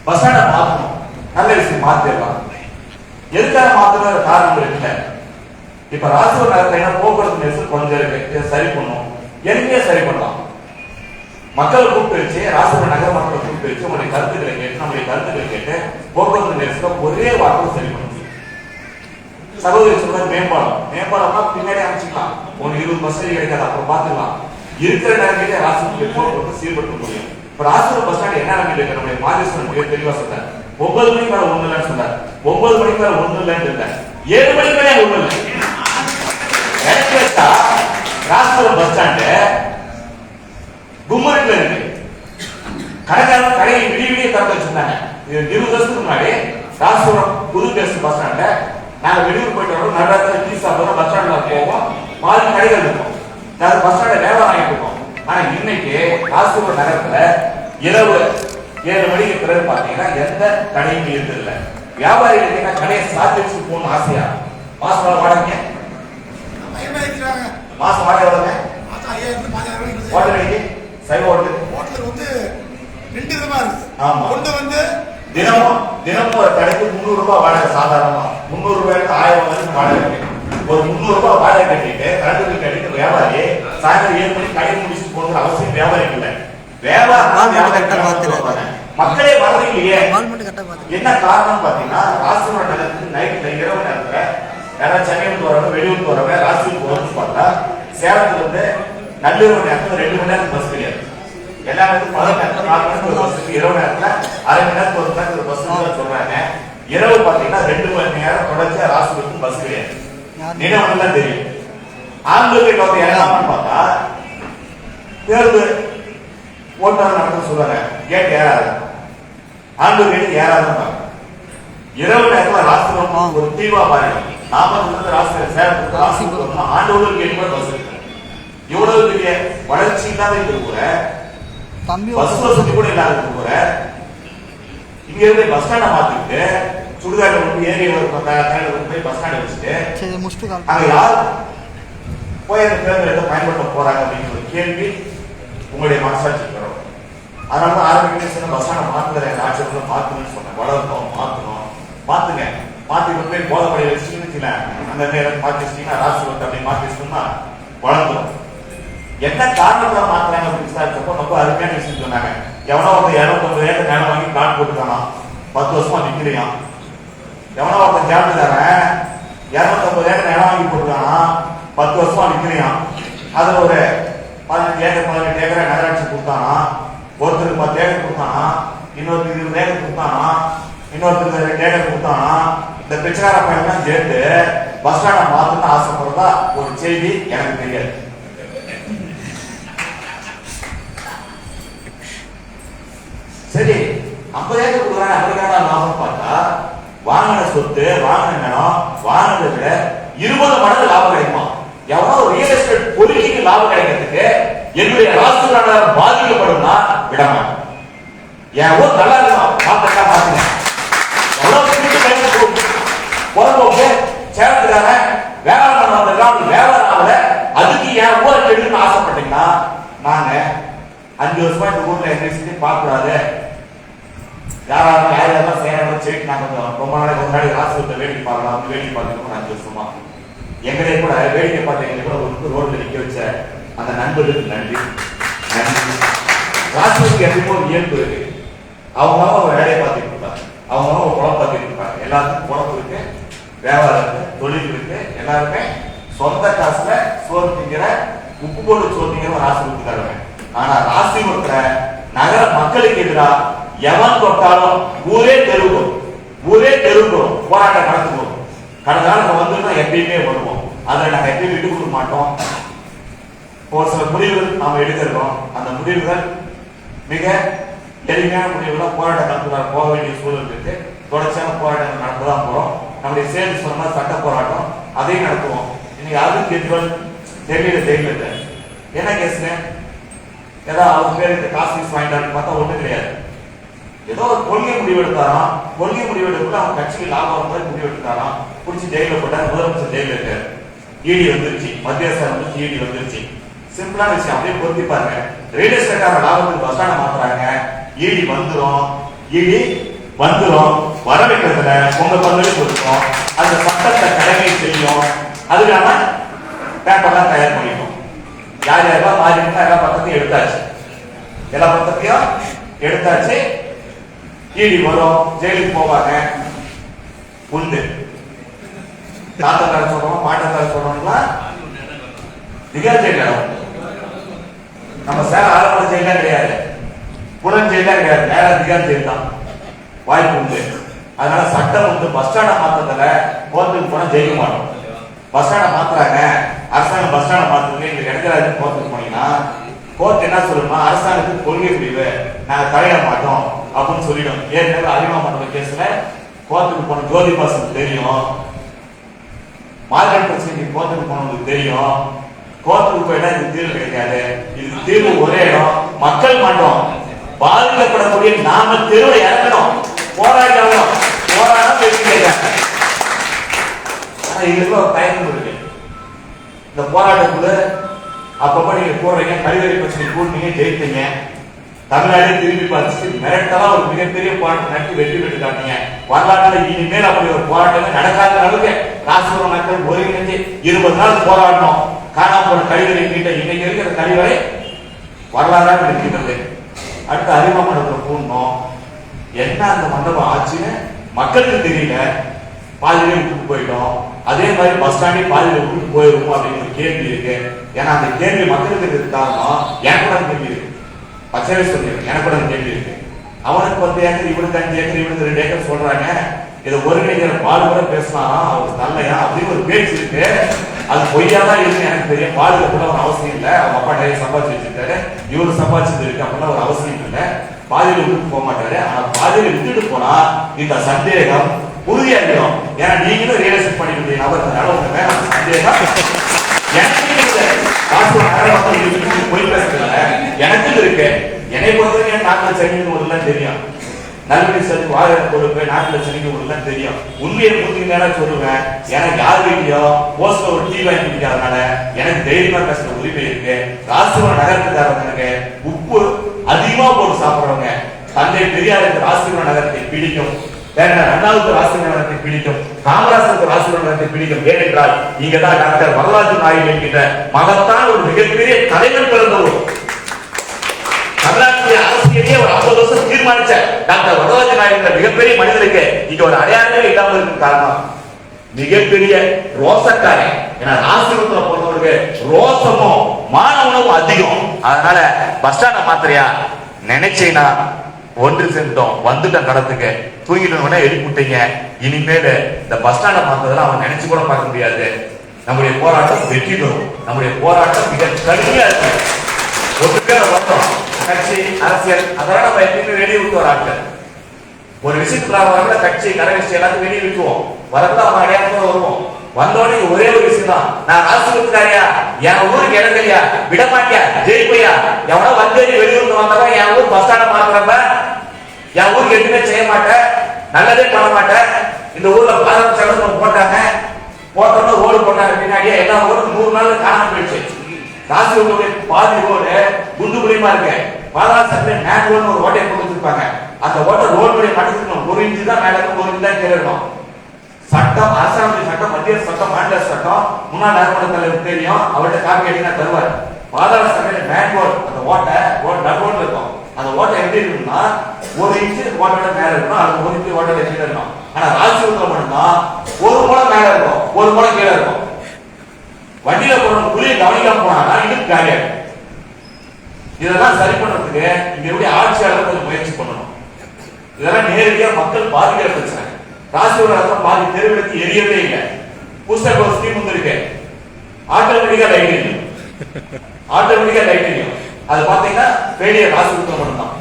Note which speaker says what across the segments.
Speaker 1: Bus ஸ்டாண்டை மாற்றணும், நல்ல விஷயம், மாத்திடலாம். எதுக்காக மாத்துற காரணங்கள் இல்லை. இப்ப ராசிபுரம் நகரத்துல போக்குவரத்து நெரிசல் கொஞ்சம் இருக்கு, சரி பண்ணும். எளிமையா சரி பண்ணலாம். மக்களை கூப்பிட்டு வச்சு, ராசிபுரம் நகர மக்களை கூப்பிட்டு வச்சு உங்களுடைய கருத்துக்களை கேட்டு, நம்முடைய கருத்துக்களை கேட்டு போக்குவரத்து நெரிசலை ஒரே வாரத்தில் சரி பண்ணணும். சகோதரி சொல்றது மேம்பாலம், மேம்பாலம்னா பின்னாடி அமைச்சுக்கலாம். ஒன்று 20 பஸ் கிடைக்காது, அப்புறம் பார்த்துக்கலாம். இருக்கிற நேரங்களே ராசிபுரம் போக்குவரத்து சீர்படுத்த முடியும். இப்ப ராசிபுரம் பஸ் ஸ்டாண்ட் என்ன நிலைமையில இருக்கு? நம்முடைய மாதேஸ்வரன் மிக தெளிவா சொன்னார். 9 மணிக்கு மேல ஒண்ணு இல்லைன்னு சொன்னார். 9 மணிக்கு மேல ஒண்ணு இல்லைன்னு இல்லை, 7 மணிக்கு மேலே ஒண்ணு இல்லை. ராசிபுரம் பஸ் ஸ்டாண்டு கும்மரில இருக்கு. கடைக்காரன் கடையை விடிய திறந்து வச்சிருந்தாங்க. 20 வருஷத்துக்கு முன்னாடி ராசிபுரம் புது பேஸ்ட் பஸ் ஸ்டாண்ட நாங்க வெளியூர் போயிட்டு வரோம், நடுராத்திரி டீ சாப்பிடுறோம், பஸ் ஸ்டாண்ட்ல போவோம், மாறி கடைகள் இருக்கும், பஸ் ஸ்டாண்ட வேலை வாங்கிட்டு இருக்கோம். ஆனா இன்னைக்கு ராசிபுரம் நகரத்துல இரவு 7 மணிக்கு பிறகு பாத்தீங்கன்னா எந்த கடையும் இருந்ததில்ல. வியாபாரிகள் கடையை சாத்திச்சு போகணும் ஆசையா. மாசம் வாடகை மாசம் வாடகை எவ்வளவுங்க? ஹோட்டலுக்கு சைவ ஹோட்டல் வந்து 2 விதமா இருக்கு. ஆமா, ஒன்று வந்து தினமும் ஒரு கடைக்கு 300 ரூபாய் வாடகை. சாதாரணமா 300 ரூபாய்க்கு 1000 வரைக்கும் வாடகை இருக்கு. ஒரு 300 ரூபாய் வாடகை கட்டிட்டு கரண்ட் பில் கட்டிட்டு வியாபாரி சாயந்தரம் 7 மணிக்கு கடை முடிச்சுட்டு போகிற அவசியம் வியாபாரிக்கு இல்லை. மக்களே வரலையே. என்ன காரணம் பாத்தீங்கன்னா ராசிபுரம் நகரத்துக்கு நைட்ல இரவு நேரத்துல யாராவது சென்னையிலிருந்து வரவங்க, வெளியூருக்கு வரவங்க, ராசிபுரம் போறோம்னு பார்த்தா சேலத்துல இருந்து நள்ளிரவு நேரத்துல 2 மணி நேரத்துக்கு பஸ் கிடையாது. எல்லா நேரத்துக்கும் 10 நேரத்துல 4 மணிக்கு ஒரு பஸ் இருக்கு. இரவு நேரத்துல அரை மணி நேரத்துக்கு ஒரு நேரத்துக்கு ஒரு பஸ் சொல்றாங்க. இரவு பாத்தீங்கன்னா 2 மணி நேரம் தொடர்ச்சியா ராசிபுரத்துக்கு பஸ் கிடையாது. நினைவு தான் தெரியும். ஆண்களுக்கு வந்து இறங்காமன்னு பார்த்தா தேர்வு ஓட்டாளர் நடத்த சொல்றாங்க, கேட்டு ஏறாது. ஆண்கள் கேட்டு ஏறாதுன்னு இரவு நேரத்தில் ராசிபுரம் ஒரு தீவா பாருங்க. நாமக்கல் ராசிபுரம் சேலத்துக்கு ராசிபுரம் ஆண்டோடு கேட்டு கூட பஸ் இருக்கு. இவ்வளவு பெரிய வளர்ச்சி இல்லாத இது கூட, பஸ் வசதி கூட இல்லாத கூட இங்க இருந்து பஸ் ஸ்டாண்ட மாத்திட்டு சுடுகாடு வந்து ஏரியா போய் பஸ் ஸ்டாண்ட் வச்சுட்டு அங்க யார் போய் அந்த பேருந்து எதை பயன்படுத்த போறாங்க அப்படிங்கிற ஒரு கேள்வி உங்களுடைய மனசாட்சி வரும். அதனால ஆரம்பிக்க பஸ் ஸ்டாண்ட் மாத்துற ஆட்சியர்களை மாத்தணும்னு சொன்னேன். வளர்த்தோம், மாத்தணும், மாத்துங்க. மாத்தி போய் போதை படைய வச்சுக்கின்னு அந்த நேரம் மாத்தி வச்சிட்டீங்கன்னா ராசிபுரத்தை அப்படி மாத்தி வச்சோம்னா வளர்ந்துடும். என்ன காரணத்தால மாத்துறாங்க அப்படின்னு விசாரிச்சப்போ ரொம்ப அருமையான விஷயம் சொன்னாங்க. எவனோ ஒருத்தர் 250 ஏக்கர் நிலம் வாங்கி பிளாட் போட்டுக்கானா, 10 வருஷமா நிக்கிறியான். எவனோ ஒருத்தர் ஜாமீன்தாரன் 250 ஏக்கர் நிலம் வாங்கி போட்டுக்கானா, 10 வருஷமா நிக்கிறியான். அதுல ஒரு 15 ஏக்கர் 18 ஏக்கரை நகராட்சி கொடுத்தானா, ஒருத்தருக்கு 10 ஏக்கர் கொடுத்தானா, இன்னொருத்தருக்கு 20 ஏக்கர் கொடுத்தானா, இன்னொருத்தருக்கு 2 ஏக்கர் கொடுத்தானா. இந்த பிச்சைக்கார பையன் சேர்த்து பஸ் ஸ்டாண்ட மாத்தணும்னு ஆசைப்படுறதா ஒரு செய்தி எனக்கு தெரியாது. சரி, 50 ஏக்கர் கொடுக்குறாங்க, அப்படிக்கான லாபம் பார்த்தா வாங்கின சொத்து, வாங்கின நிலம், வாங்கினதை விட 20 மடங்கு லாபம் கிடைக்குமா? எவ்வளவு ரியல் எஸ்டேட் பொருளுக்கு லாபம் கிடைக்கிறதுக்கு என்னுடைய ராசிபுரம் பாதிக்கப்படும்னா விடமா? என் ஊர் நல்லா இருக்கும், பாத்துக்கா பாத்துங்க. எவ்வளவு பொறுப்போக்கு சேலத்துக்கான வேளாண் பண்ண வந்திருக்கான், வேளாண் ஆகல, அதுக்கு என் ஊரை கெடுன்னு ஆசைப்பட்டீங்கன்னா நாங்க 5 வருஷமா இந்த ஊர்ல எந்த பார்க்க கூடாது. யாரெல்லாம் செய்யணும் சரி, நாங்க ரொம்ப நாளைக்கு ராசிபுரத்தை வேடிக்கை பார்க்கலாம், வேடிக்கை பார்த்துருக்கோம் 5 வருஷமா. எங்களே கூட வேடிக்கை பார்த்து எங்களை கூட ஒரு ரோட்ல நிக்க வச்ச அந்த நண்பர்களுக்கு நன்றி. ராசிபுரத்துக்கு எப்பயுமே ஒரு இயல்பு இருக்கு. அவங்க ஒரு வேலையை பார்த்துட்டு இருப்பாங்க, அவங்க ஒரு குழப்பம் பார்த்துட்டு இருப்பாங்க. எல்லாத்துக்கும் குழப்பம் இருக்கு, வியாபாரம் இருக்கு, தொழில் இருக்கு. எல்லாருமே சொந்த காசுல சோறு திங்கிற, உப்பு போட்டு சோறு திங்கிற ராசிபுரத்துக்காரங்க. ஆனா ராசிபுரத்துல நகர மக்களுக்கு எதிராக எவன் தொட்டாலும் ஊரே தெருவுக்கும் போராட்டம் நடத்துவோம். கடந்த காலத்துல வந்து எப்பயுமே வருவோம். அதை நாங்க எப்பயும் விட்டு கொடுக்க மாட்டோம். ஒரு சில முடிவுகள் நாம எடுத்திருக்கோம். அந்த முடிவுகள் மிக எளிமையான முடிவுகள். போராட்டம் நடத்துறாங்க, போக வேண்டிய சூழல் இருக்கு. தொடர்ச்சியான போராட்டங்கள் நடத்ததான் போறோம். நம்முடைய சேர்ந்து சொன்னா சட்ட போராட்டம் அதையும் நடத்துவோம். இன்னைக்கு அதுக்கு எதிர்ப்பு தெரியல. என்ன கேசுங்க? ஏதாவது அவங்க பேருக்கு காசு வாங்கிட்டான்னு பார்த்தா ஒண்ணு கிடையாது. ஏதோ ஒரு கொள்கை முடிவு எடுத்தாராம். கொள்கை முடிவு எடுக்கல அவங்க கட்சிக்கு லாபம் மாதிரி முடிவு எடுத்தாராம். பிடிச்சி ஜெயில போட்டார். முதலமைச்சர் ஜெயில இருக்காரு. இடி வந்துருச்சு, மத்திய அரசு வந்து இடி வந்துருச்சு. சிம்பிளான விஷயம், அப்படியே பொருத்தி பாருங்க. ரியல் எஸ்டேட்டான லாபத்துக்கு பஸ் ஸ்டாண்ட் மாத்துறாங்க, இடி வந்துடும். இடி வந்துடும். வர வைக்கிறதுல உங்க பங்களிப்பு இருக்கும். அந்த சட்டத்தை கடமை செய்யும். அதுக்கான பேப்பர்லாம் தயார் பண்ணிட்டோம். யார் யாரெல்லாம் மாறி இருந்தா எல்லா பக்கத்தையும் எடுத்தாச்சு. எல்லா பக்கத்தையும் எடுத்தாச்சு. ஈடி வரும், ஜெயிலுக்கு போவாங்க. உண்டு தாத்தக்கார சொல்றோம், பாட்டக்கார சொல்றோம்னா திகார் ஜெயில நம்ம சேர ஆரம்ப ஜெயிலாம் கிடையாது, புலன் ஜெயிலாம் கிடையாது, நேர திகார் ஜெயில் தான். வாய்ப்பு உண்டு. அதனால சட்டம் வந்து பஸ் ஸ்டாண்டை மாத்ததுல கோர்ட்டுக்கு போனா ஜெயிக்க மாட்டோம். பஸ் ஸ்டாண்டை மாத்துறாங்க, அரசாங்கம் பஸ் ஸ்டாண்டை மாத்துறதுல எங்களுக்கு எடுக்கிறாரு கோர்ட்டுக்கு போனீங்கன்னா கோர்ட் என்ன சொல்லணுமா, அரசாங்கத்துக்கு கொள்கை முடிவு, நாங்க தலையிட மாட்டோம் அப்படின்னு சொல்லிடும். ஏற்கனவே அதிகமா பண்ற கேஸ்ல கோர்ட்டுக்கு போன ஜோதி பாசனுக்கு தெரியும், மார்க்கெட் பிரச்சனைக்கு கோர்ட்டுக்கு போனவங்களுக்கு தெரியும். கோர்ட்டுக்கு போயிட்டா இது தீர்வு கிடைக்காது. இது தீர்வு ஒரே இடம், மக்கள் மாட்டோம். பாதிக்கப்படக்கூடிய நாம தெருவை இறங்கணும், போராடணும். போராடம் பேசிக்க. ஆனா இதுக்கு ஒரு தயக்கம் இருக்கு. இந்த போராட்டத்துல அப்பப்ப நீங்க போடுறீங்க, கழிவறை பிரச்சனை கூட்டீங்க, ஜெயித்தீங்க. தமிழ்நாடு திரும்பி பார்த்து மிரட்டலா ஒரு மிகப்பெரிய போராட்டம் நடத்தி வெற்றி பெற்று காட்டீங்க. வரலாற்றுல இனிமேல் அப்படி ஒரு போராட்டமே நடக்காத அளவுக்கு ராசிபுரம் மக்கள் ஒருங்கிணைஞ்சு 20 நாள் போராடணும். காணாம போன கழிவறை கிட்ட இன்னைக்கு இருக்கிற கழிவறை வரலாறாக இருக்கின்றது. அடுத்து அறிவா மண்டபத்தை கூடணும். என்ன அந்த மண்டபம் ஆச்சுன்னு மக்களுக்கு தெரியல, பாதியிலே விட்டுட்டு போயிட்டோம். அதே மாதிரி பஸ் ஸ்டாண்டே பாதியில விட்டுட்டு போயிருக்கும் அப்படிங்கிற கேள்வி இருக்கு. ஏன்னா அந்த கேள்வி மக்களுக்கு இருக்கிறது காரணம் எனக்கு கூட கேள்வி இருக்கு. பச்சை சொல்லிடுறேன், எனக்கு கூட கேள்வி இருக்கு. அவனுக்கு 10 ஏக்கர், இவனுக்கு 5 ஏக்கர், இவனுக்கு 2 ஏக்கர் சொல்றாங்க. இதை ஒருங்கிணைக்கிற பால் கூட பேசலாம், அவர் நல்லையா அப்படின்னு ஒரு பேச்சு இருக்கு. அது பொய்யாதான் இருக்கு எனக்கு தெரியும். பாலுக்கு கூட ஒரு அவசியம் இல்லை. அவங்க அப்பா நிறைய சம்பாதிச்சு வச்சிருக்காரு, இவரு சம்பாதிச்சது இருக்கு அப்படின்னா ஒரு அவசியம் இல்லை. பாதியில விட்டுட்டு போக மாட்டாரு. ஆனா பாதியில விட்டுட்டு போனா இந்த சந்தேகம் உறுதியாகிடும். ஏன்னா நீங்களும் ரியல் எஸ்டேட் பண்ணிக்கிற நபர் உங்க மேல சந்தேகம் பொய் பேசுறதுல எனக்கும் இருக்கு. என்னை பொறுத்தவரைக்கும் என் நாட்டுல சென்னைக்கு ஒரு தெரியும், நல்ல சரி வாழ கொடுப்பேன், நாட்டுல சென்னைக்கு ஒரு தெரியும். உண்மையை புரிஞ்சுக்கிட்டா சொல்லுவேன். எனக்கு யார் வீட்டையோ போஸ்ட்ல ஒரு டீ வாங்கி பிடிக்காதனால எனக்கு தைரியமா பேசுற உரிமை இருக்கு. ராசிபுரம் நகரத்துக்காரங்க உப்பு அதிகமா போட்டு சாப்பிடுறவங்க, தந்தை பெரியாருக்கு ராசிபுரம் நகரத்தை பிடிக்கும், இரண்டாவது ராசிபுரம் நகரத்தை பிடிக்கும், காமராசருக்கு ராசிபுரம் நகரத்தை பிடிக்கும். ஏனென்றால் இங்கதான் டாக்டர் வரலாற்று நாயகன் என்கின்ற மகத்தான் ஒரு மிகப்பெரிய தலைவர் பிறந்தவர். தமிழ்நாட்டிய அரசியலே ஒரு 50 வருஷம் தீர்மானிச்ச டாக்டர் வரலாற்று நாயகன் மிகப்பெரிய மனிதருக்கு இங்க ஒரு அடையாளமே இல்லாமல் இருக்கும். காரணம் மிகப்பெரிய ரோசக்காரன். ஏன்னா ராசிபுரத்துல பொறுத்தவருக்கு ரோசமும் மானவனும் அதிகம். அதனால பஸ் ஸ்டாண்ட மாத்திரையா நினைச்சீங்கன்னா ஒன்று சேர்ந்தோம், வந்துட்டோம் கடத்துக்கு, தூங்கிட்டு எழுப்பிட்டீங்க. இனிமேல் இந்த பஸ் ஸ்டாண்ட மாத்ததெல்லாம் அவன் நினைச்சு கூட பார்க்க முடியாது. நம்முடைய போராட்டம் வெற்றி பெறும். நம்முடைய போராட்டம் மிக கடுமையா இருக்கு. ஒட்டுக்கே வந்தோம், கட்சி அரசியல் அதெல்லாம் நம்ம எப்பயுமே வெளியே விட்டு வராங்க. ஒரு விஷயத்துக்கு வரல, கட்சி கரை விஷயம் எல்லாத்தையும் வெளியே விட்டுவோம். வரல அவன் அடையாளத்தோட வருவோம். வந்தோடனே ஒரே ஒரு விஷயம் தான், நான் ராசிபுரத்துக்காரியா, என் ஊருக்கு இறங்கலையா, விடமாட்டியா, ஜெயிப்பையா, எவனோ வந்தேரி வெளியூருக்கு வந்தவன் என் ஊர் பஸ் ஸ்டாண்ட மாத்துறப்ப என் ஊருக்கு எதுவுமே செய்ய மாட்டேன், நல்லதே பண்ண மாட்டேன். இந்த ஊர்ல பாதாள சட்டம் போட்டாங்க, போட்டோம்னா ரோடு போட்டாங்க. பின்னாடியே எல்லா ஊரும் 100 நாள் காணாம போயிடுச்சு. ராசிபுரத்துடைய பாதி ரோடு குண்டு குழியமா இருக்கு. பாதாள சட்டம் மேன் ரோடு ஒரு ஓட்டையை போட்டு வச்சிருப்பாங்க. அந்த ஓட்டை ரோடு மடிச்சிருக்கணும். 1 இன்ச்சு தான் மேல இருக்கும், 1 இன்ச்சு தான் கீழே இருக்கும். சட்டம், அரசாங்க சட்டம், மத்திய சட்டம், மாநில சட்டம், முன்னாள் நகர்மன்ற தலைவர் தெரியும், அவர்கிட்ட காப்பி அடினா தருவார். பாதாள சட்டம் மேன் ரோடு, அந்த ஓட்டை நடுவோடு இருக்கும். அந்த ஓட்டை எப்படி இருக்குன்னா 1 இன்ச்சு ஓட்டோட மேல இருக்கும், அது 1 இன்ச்சு ஓட்டோட கீழே இருக்கும். ஆனா ராசிபுரத்துல மட்டும்தான் 1 முழம் மேல இருக்கும், 1 முழம் கீழே இருக்கும். வண்டியில போற புள்ளியை கவனிக்காம போனா இது காரியம். இதெல்லாம் சரி பண்றதுக்கு இங்க எப்படி ஆட்சியாளர் கொஞ்சம் முயற்சி பண்ணணும். இதெல்லாம் நேரடியா மக்கள் பாதிக்கிற பிரச்சனை. ராசிபுரம் பாதி தெருவிடத்து எரியவே இல்லை. புதுசாக ஒரு ஸ்கீம் வந்துருக்கு, ஆட்டோமேட்டிக்கா லைட்டிங். ஆட்டோமேட்டிக்கா லைட்டிங் அது பாத்தீங்கன்னா ஃபெயிலியர் ராசிபுரத்துல மட்டும்தான்.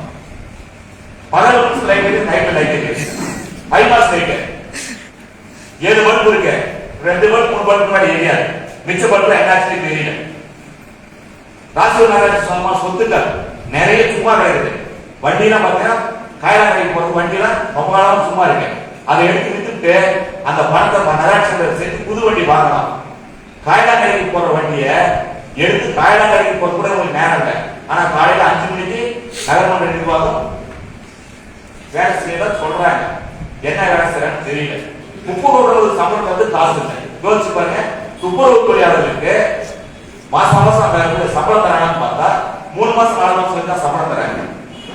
Speaker 1: 15 நிமிஷம் லைட் இருக்கு, நைட்ல லைட் இருக்கு, ஹைமாஸ் லைட் 7 பல்ப் இருக்கு, 2 பல்ப் 3 பல்ப் மாதிரி எரியாது. மிச்ச பல்ப்ல என்னாச்சு தெரியல. ராசிபுரம் நகராட்சி சொந்தமா சொத்துக்கள் நிறைய சும்மா கிடையாது. வண்டியெல்லாம் பாத்தீங்கன்னா காயலாங்கரைக்கு போறது வண்டியெல்லாம் ரொம்ப காலம் சும்மா இருக்கு. அதை எடுத்து வித்துட்டு அந்த பணத்தை நகராட்சி சேர்த்து புது வண்டி வாங்கலாம். காயலாங்கரைக்கு போற வண்டியை எடுத்து காயலாங்கரைக்கு போற கூட உங்களுக்கு நேரம் இல்லை. ஆனா காலையில 5 மணிக்கு நகர்மன்ற நிர்வாகம் வேலை செய்யல சொல்றாங்க. என்ன வேலை செய்யறான்னு தெரியல. துப்புரவு சம்பளம் வந்து காசு இல்லை. யோசிச்சு பாருங்க, துப்புரவு தொழிலாளர்களுக்கு மாசம் சம்பளம் தராங்கன்னு பார்த்தா 3 மாசம் 4 மாசம் தான் சம்பளம் தராங்க.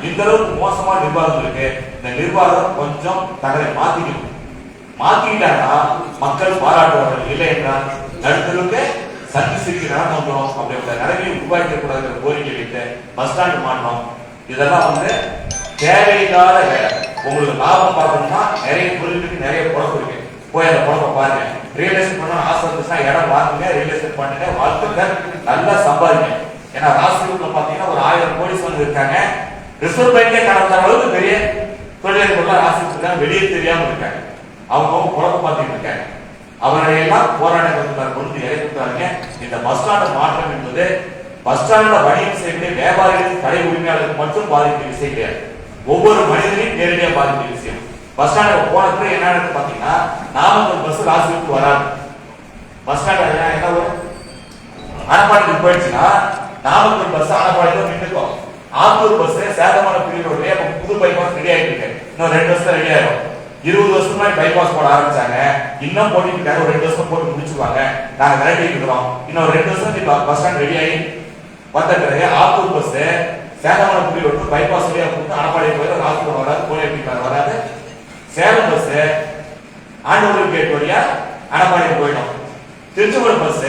Speaker 1: இந்த அளவுக்கு மோசமா நிர்வாகம் இருக்கு. இந்த நிர்வாகம் கொஞ்சம் தங்களை மாத்திக்கணும். மாத்திக்கிட்டாங்கன்னா மக்கள் பாராட்டுவார்கள். இல்லை என்றால் நடுத்தருக்கு சந்தி சிரிக்கு நடந்து வந்துடும். அப்படிப்பட்ட நிலைமையை உருவாக்க கூடாது கோரிக்கை வைத்து பஸ் ஸ்டாண்ட் மாட்டோம். இதெல்லாம் வந்து தேவையில்லாத வேலை. உங்களுக்கு லாபம் பார்க்கணும்னா நிறைய தொழிலுக்கு நிறைய பொழப்பு இருக்கு. போய் அந்த பொழப்பை பாருங்க. ரியல் எஸ்டேட் பண்ண ஆசை இருந்துச்சுன்னா இடம் வாங்குங்க, ரியல் எஸ்டேட் பண்ணுங்க, வாழ்த்துக்கள், நல்லா சம்பாதிங்க. ஏன்னா ராசிபுரத்துல பாத்தீங்கன்னா ஒரு 1000 கோடீஸ்வரர் இருக்காங்க. ரிசர்வ் பேங்கே கடந்த அளவுக்கு பெரிய தொழிலதிபர்கள் ராசிபுரத்துல வெளியே தெரியாம இருக்காங்க. அவங்க பொழப்ப பார்த்துட்டு இருக்காங்க. அவரையெல்லாம் போராட்டங்கள் கொண்டு இறக்கிட்டாங்க. இந்த பஸ் ஸ்டாண்ட் மாற்றம் என்பது பஸ் ஸ்டாண்ட்ல வணிகம் செய்யக்கூடிய வியாபாரிகள், கடை உரிமையாளர்களுக்கு மட்டும் பாதிக்கிற விஷயம் கிடையாது. ஒவ்வொரு மனிதனையும் நேரடியாக பாதிக்கிற விஷயம். பஸ் ஸ்டாண்ட் போனதுக்கு என்ன பாத்தீங்கன்னா, நாமக்கல் பஸ் ராசிபுரத்துக்கு வராது. பஸ் ஸ்டாண்ட் என்ன ஒரு அனப்பாளையத்துக்கு போயிடுச்சுன்னா நாமக்கல் பஸ் அனப்பாளையத்துல நின்றுக்கும். ஆத்தூர் பஸ் சேதமான பிரிவுடைய புது பைபாஸ் ரெடி ஆயிட்டு இருக்கு. இன்னும் 2 வருஷம் ரெடி ஆயிடும். 20 வருஷமா பைபாஸ் போட ஆரம்பிச்சாங்க. இன்னும் போட்டிட்டு இருக்காங்க. ஒரு 2 வருஷம் போட்டு முடிச்சுவாங்க. நாங்க விரட்டி இருக்கிறோம். இன்னும் 2 வருஷம் பஸ் ஸ்டாண்ட் ரெடி ஆகி வந்த பிறகு ஆத்தூர் பஸ் சேதமான பிரிவு பைபாஸ் வழியா போட்டு அனப்பாளையம் போயிடும். ஆத்தூர் வராது, கோயிலுக்கு வராது. சேலம் பஸ் ஆண்டவர் கேட் வழியா அனப்பாளையம் போயிடும். திருச்செங்கோடு பஸ்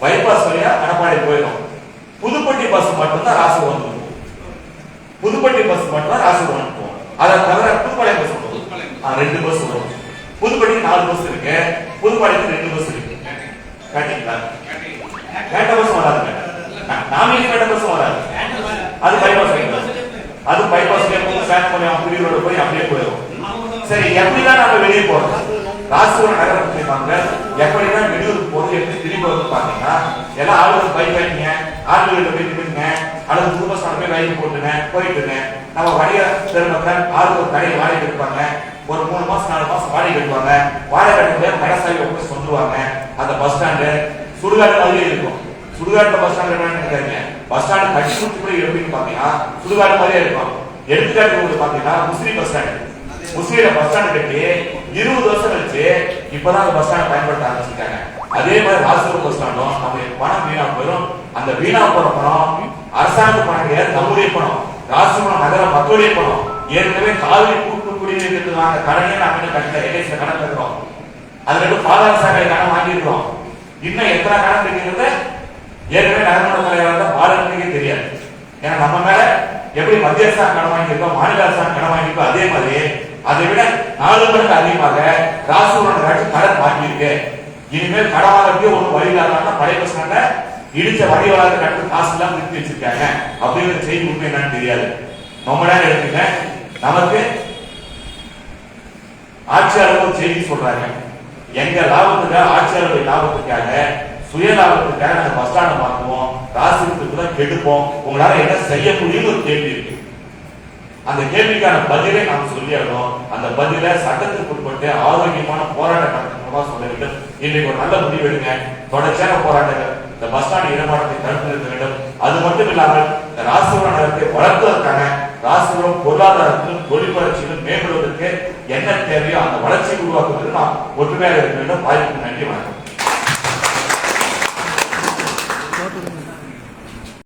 Speaker 1: பைபாஸ் வழியா அனப்பாளையம் போயிடும். புதுப்பட்டி பஸ் மட்டும்தான் ராசிபுரம் வந்து போகும். புதுப்பட்டி பஸ் மட்டும்தான் ராசிபுரம் போகும். அதை தவிர புதுப்பாளையம் பஸ் 2 பஸ் வரும். புதுப்பட்டிக்கு 4 பஸ் இருக்கு. புதுப்பாளையத்துக்கு 2 பஸ் இருக்கு. கேட்டீங்களா? கேட்ட பஸ் வராதுங்க. நாமினி கேட்ட பஸ் வராது. அது பைபாஸ் அது பைபாஸ் பிரிவோட போய் அப்படியே போயிடும். சரி, எப்படிதான் நம்ம வெளியே போறோம்? ராசிபுரம் நகரத்துக்கு வாங்க. எப்படிதான் வெளியூருக்கு போறது, எப்படி திரும்பி வந்து பாத்தீங்கன்னா எல்லாம் ஆளுநர் பைக் வைங்க, ஆளுநர்கிட்ட போய் நின்றுங்க, அல்லது புது பஸ் ஸ்டாண்ட் போய் வைக்க போட்டுங்க, போயிட்டுங்க. நம்ம வணிக பெருமக்கள் ஆளுநர் கடையை வாடகை எடுப்பாங்க. ஒரு 3 மாசம் 4 மாசம் வாடகை கட்டுவாங்க. வாடகை கட்டும்போது கடைசாவி ஒப்பி சொல்லுவாங்க. அந்த பஸ் ஸ்டாண்டு சுடுகாடு மாதிரியே இருக்கும். சுடுகாட்டு பஸ் ஸ்டாண்ட் என்னன்னு பஸ் ஸ்டாண்ட் கட்டி சுற்றி கூட எப்படின்னு பாத்தீங்கன்னா சுடுகாடு மாதிரியே இருக்கும். எடுத்துக்காட்டு பாத்தீங்கன்னா முஸ்லீம் பஸ் ஸ்டாண்ட். முஸ்லீம்ல பஸ் ஸ்டாண்ட் கட்டி 20 வருஷம் கழிச்சு இப்பதான் அந்த பஸ் ஸ்டாண்ட் பயன்படுத்த ஆரம்பிச்சிருக்காங்க. அதே மாதிரி ராசிபுரம் பஸ் ஸ்டாண்டும் நம்ம பணம் வீணா போயிடும். அந்த வீணா போற பணம் அரசாங்க பணம் கிடையாது, நம்முடைய பணம். ராசிபுரம் நகர மக்களுடைய பணம். ஏற்கனவே காவிரி கூட்டு குடிநீர் கடனே நாம கட்ட எல்ஐசில கடன் இருக்கிறோம். அதுல பாதாள சாக்கடை கடன் வாங்கியிருக்கிறோம். இன்னும் எத்தனை கடன் இருக்கிறது ஏற்கனவே நகர்மன்ற தலைவராக பாலனுக்கே தெரியாது. ஏன்னா நம்ம மேல எப்படி மத்திய அரசாங்கம் கடன் வாங்கியிருக்கோம், மாநில அரசாங்கம் கடன் வாங்கியிருக்கோம், அதே மாதிரி அதை விட 4 மடங்கு அதிகமாக ராசிபுரம் கடன் வாங்கியிருக்கு. இனிமேல் கடன் வாங்கறதுக்கு ஒரு வழி இல்லாத பழைய பஸ் ஸ்டாண்ட இடிச்ச வழி வராத கட்டு காசு எல்லாம் நிறுத்தி வச்சிருக்காங்க. அப்படிங்கிற செய்தி உண்மை என்னன்னு தெரியாது. ரொம்ப நேரம் எடுத்துங்க. நமக்கு ஆட்சியாளர்கள் செய்தி சொல்றாங்க. எங்க லாபத்துக்காக, ஆட்சியாளருடைய லாபத்துக்காக, சுய லாபத்துக்காக நாங்க பஸ் ஸ்டாண்ட் மாற்றுவோம், ராசிபுரத்துக்கு தான் கெடுப்போம், உங்களால என்ன செய்ய முடியும்னு ஒரு கேள்வி இருக்கு. அந்த கேள்விக்கான பதிலை நாம் சொல்லிடணும். அந்த பதில சட்டத்துக்கு உட்பட்டு ஆரோக்கியமான போராட்டம் நடத்தணுமா சொல்ல வேண்டும். இன்றைக்கு ஒரு நல்ல முடிவு எடுங்க. தொடர்ச்சியான போராட்டங்கள் இந்த பஸ் ஸ்டாண்ட் இடமாற்றத்தை தடுத்து நிறுத்த வேண்டும். அது மட்டும் இல்லாமல் இந்த ராசிபுரம் நகரத்தை வளர்ப்பதற்கான ராசிபுரம் பொருளாதாரத்திலும் தொழில் வளர்ச்சியிலும் மேம்படுவதற்கு என்ன தேவையோ அந்த வளர்ச்சியை உருவாக்குவதற்கு நாம் ஒற்றுமையாக இருக்க வேண்டும். வாய்ப்புக்கு நன்றி, வணக்கம்.